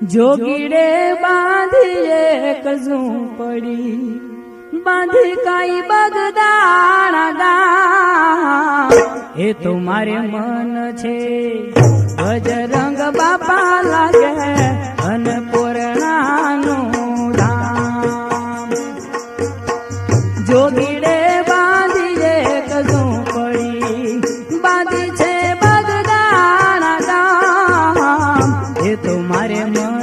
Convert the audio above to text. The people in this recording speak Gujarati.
જોગીડે બાંધી એક ઝૂંપડી, બાંધી કાઈ બગદાણા ગામ. એ તો મારે મન છે બજરંગ બાપા લાગે અન્નપૂર્ણાનું ધામ. જોગીડે બાંધી એક ઝૂંપડી, બાંધી છે બગદાણા ગામ. એ તો મારે મન